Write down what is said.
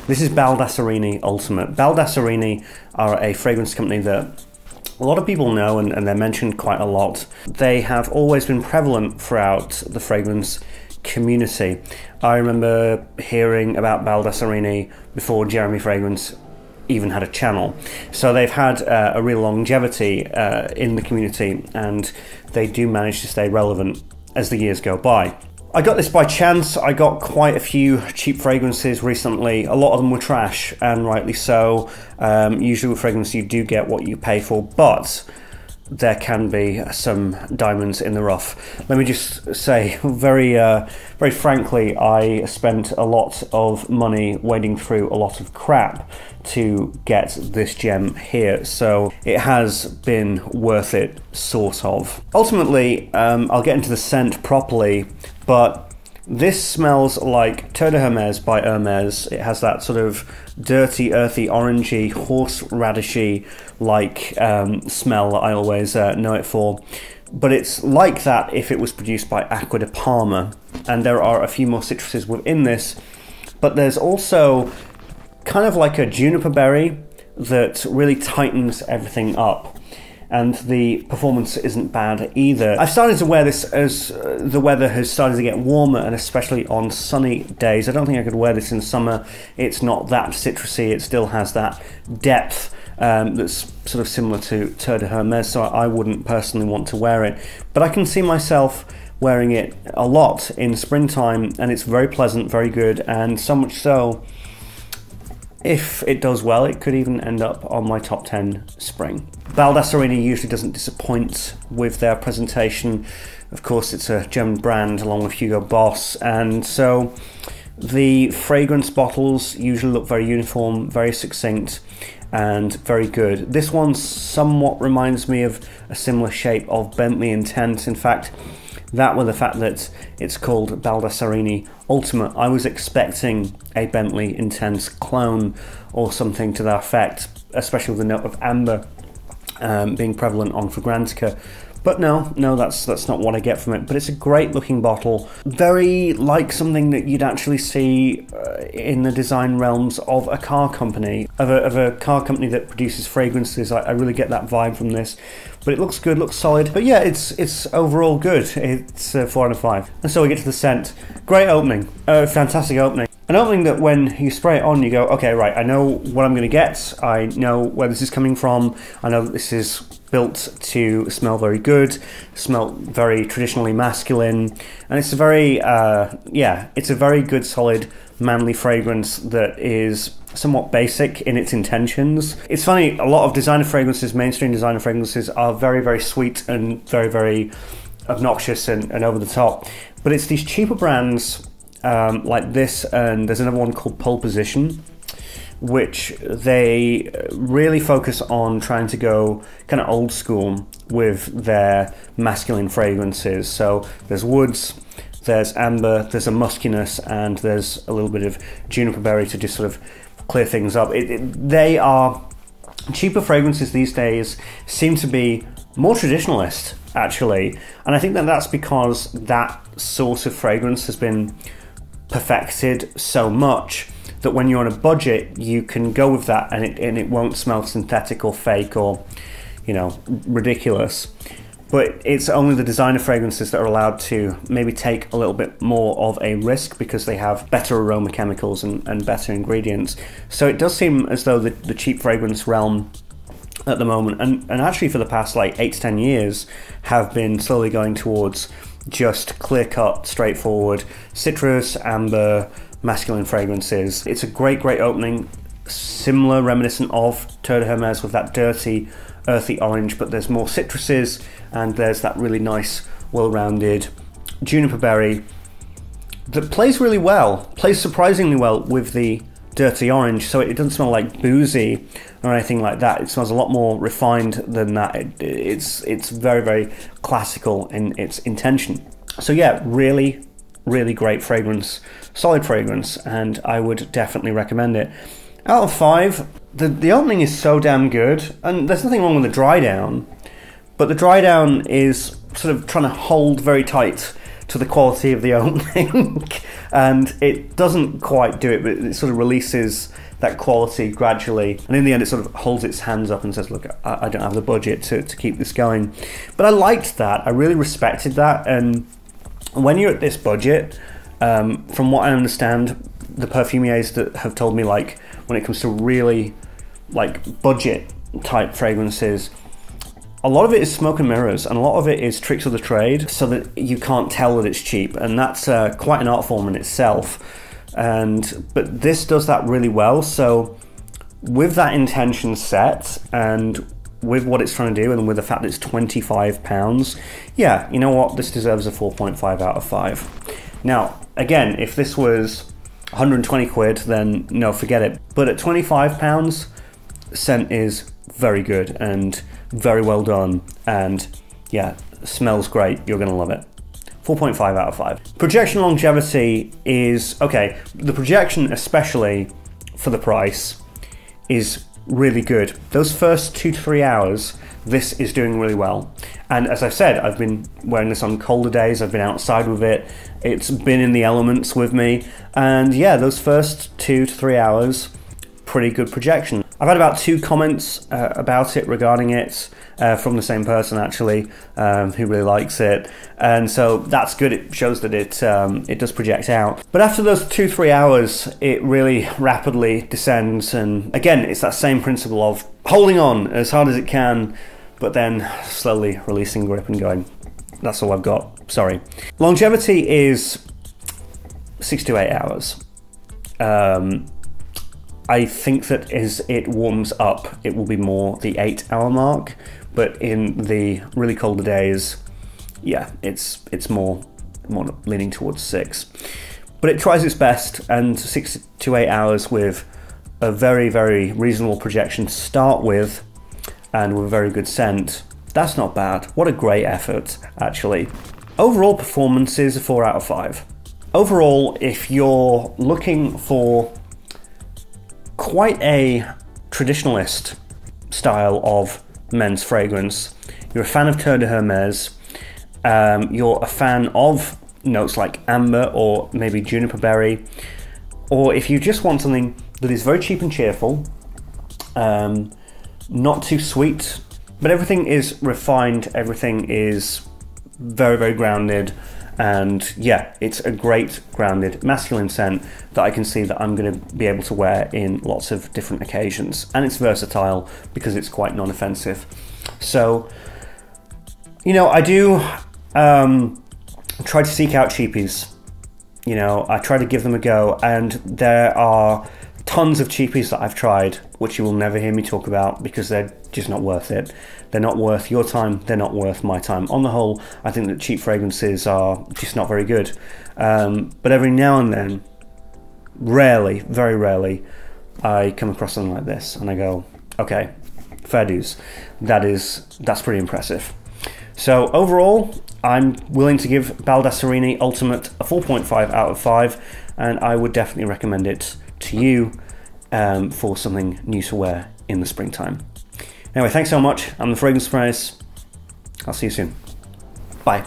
This is Baldessarini Ultimate. Baldessarini are a fragrance company that a lot of people know and they're mentioned quite a lot. They have always been prevalent throughout the fragrance community. I remember hearing about Baldessarini before Jeremy Fragrance even had a channel. So they've had a real longevity in the community, and they do manage to stay relevant as the years go by. I got this by chance. I got quite a few cheap fragrances recently. A lot of them were trash, and rightly so. Usually with fragrance you do get what you pay for, but there can be some diamonds in the rough. Let me just say very frankly, I spent a lot of money wading through a lot of crap to get this gem here, so it has been worth it, sort of. Ultimately, I'll get into the scent properly, but this smells like Terre de Hermes by Hermes. It has that sort of dirty, earthy, orangey, horseradishy like smell that I always know it for. But it's like that if it was produced by Acqua di Parma, and there are a few more citruses within this, but there's also kind of like a juniper berry that really tightens everything up. And the performance isn't bad either. I've started to wear this as the weather has started to get warmer, and especially on sunny days. I don't think I could wear this in summer. It's not that citrusy. It still has that depth that's sort of similar to Terre de Hermes, so I wouldn't personally want to wear it. But I can see myself wearing it a lot in springtime, and it's very pleasant, very good, and so much so, if it does well, it could even end up on my top 10 spring. Baldessarini usually doesn't disappoint with their presentation. Of course, it's a German brand along with Hugo Boss, and so the fragrance bottles usually look very uniform, very succinct, and very good. This one somewhat reminds me of a similar shape of Bentley Intense. In fact, that with the fact that it's called Baldessarini Ultimate, I was expecting a Bentley Intense clone or something to that effect, especially with the note of amber being prevalent on Fragrantica. But no, that's not what I get from it. But it's a great looking bottle, very like something that you'd actually see in the design realms of a car company, of a car company that produces fragrances. I really get that vibe from this. But it looks good, looks solid. But yeah, it's overall good. It's 4 out of 5. And so we get to the scent. Great opening, fantastic opening. An opening that when you spray it on, you go, okay, right, I know what I'm going to get. I know where this is coming from. I know that this is built to smell very good, smell very traditionally masculine, and it's a very, it's a very good, solid, manly fragrance that is somewhat basic in its intentions. It's funny, a lot of designer fragrances, mainstream designer fragrances, are very, very sweet and very, very obnoxious and over the top, but it's these cheaper brands like this, and there's another one called Pole Position, which they really focus on trying to go kind of old school with their masculine fragrances. So there's woods, there's amber, there's a muskiness, and there's a little bit of juniper berry to just sort of clear things up. They are cheaper fragrances these days, seem to be more traditionalist actually, and I think that that's because that sort of fragrance has been perfected so much that when you're on a budget you can go with that, and it won't smell synthetic or fake or, you know, ridiculous. But it's only the designer fragrances that are allowed to maybe take a little bit more of a risk because they have better aroma chemicals and better ingredients. So it does seem as though the cheap fragrance realm at the moment, and actually for the past like 8 to 10 years, have been slowly going towards just clear-cut, straightforward citrus, amber, masculine fragrances. It's a great opening, similar, reminiscent of Terre de Hermes with that dirty, earthy orange, but there's more citruses, and there's that really nice, well-rounded juniper berry that plays really well, plays surprisingly well with the dirty orange, so it doesn't smell like boozy or anything like that. It smells a lot more refined than that. It's very, very classical in its intention. So yeah, really great fragrance, solid fragrance, and I would definitely recommend it. Out of 5, the opening is so damn good, and there's nothing wrong with the dry down, but the dry down is sort of trying to hold very tight to the quality of the opening. And it doesn't quite do it, but it sort of releases that quality gradually, and in the end it sort of holds its hands up and says, look, I don't have the budget to keep this going. But I liked that, I really respected that. And when you're at this budget, from what I understand, the perfumiers that have told me, like, when it comes to really like budget type fragrances, a lot of it is smoke and mirrors, and a lot of it is tricks of the trade so that you can't tell that it's cheap, and that's quite an art form in itself. But this does that really well. So with that intention set, and with what it's trying to do, and with the fact that it's £25, yeah, you know what, this deserves a 4.5 out of 5. Now, again, if this was 120 quid, then no, forget it. But at £25, scent is very good and very well done, and yeah, smells great. You're gonna love it. 4.5 out of 5. Projection longevity is okay. The projection, especially for the price, is really good. Those first 2 to 3 hours, this is doing really well. And as I said, I've been wearing this on colder days. I've been outside with it. It's been in the elements with me. And yeah, those first 2 to 3 hours, pretty good projection. I've had about 2 comments about it, regarding it, from the same person actually, who really likes it, and so that's good. It shows that it does project out. But after those 2-3 hours, it really rapidly descends, and again, it's that same principle of holding on as hard as it can, but then slowly releasing grip and going, that's all I've got, sorry. Longevity is 6 to 8 hours. I think that as it warms up, it will be more the 8-hour mark, but in the really colder days, yeah, it's more leaning towards 6. But it tries its best, and 6 to 8 hours with a very, very reasonable projection to start with, and with a very good scent, that's not bad. What a great effort, actually. Overall performance is a 4 out of 5. Overall, if you're looking for quite a traditionalist style of men's fragrance, you're a fan of Terre de Hermes, you're a fan of notes like amber or maybe juniper berry, or if you just want something that is very cheap and cheerful, not too sweet, but everything is refined, everything is very, very grounded, and yeah, it's a great grounded masculine scent that I can see that I'm going to be able to wear in lots of different occasions, and it's versatile because it's quite non-offensive. So, you know, I do try to seek out cheapies. You know, I try to give them a go, and there are tons of cheapies that I've tried which you will never hear me talk about because they're just not worth it. They're not worth your time, they're not worth my time. On the whole, I think that cheap fragrances are just not very good. But every now and then, rarely, very rarely, I come across something like this and I go, okay, fair dues. That's pretty impressive. So overall, I'm willing to give Baldessarini Ultimate a 4.5 out of 5, and I would definitely recommend it to you for something new to wear in the springtime. Anyway, thanks so much. I'm the Fragrance Price. I'll see you soon. Bye.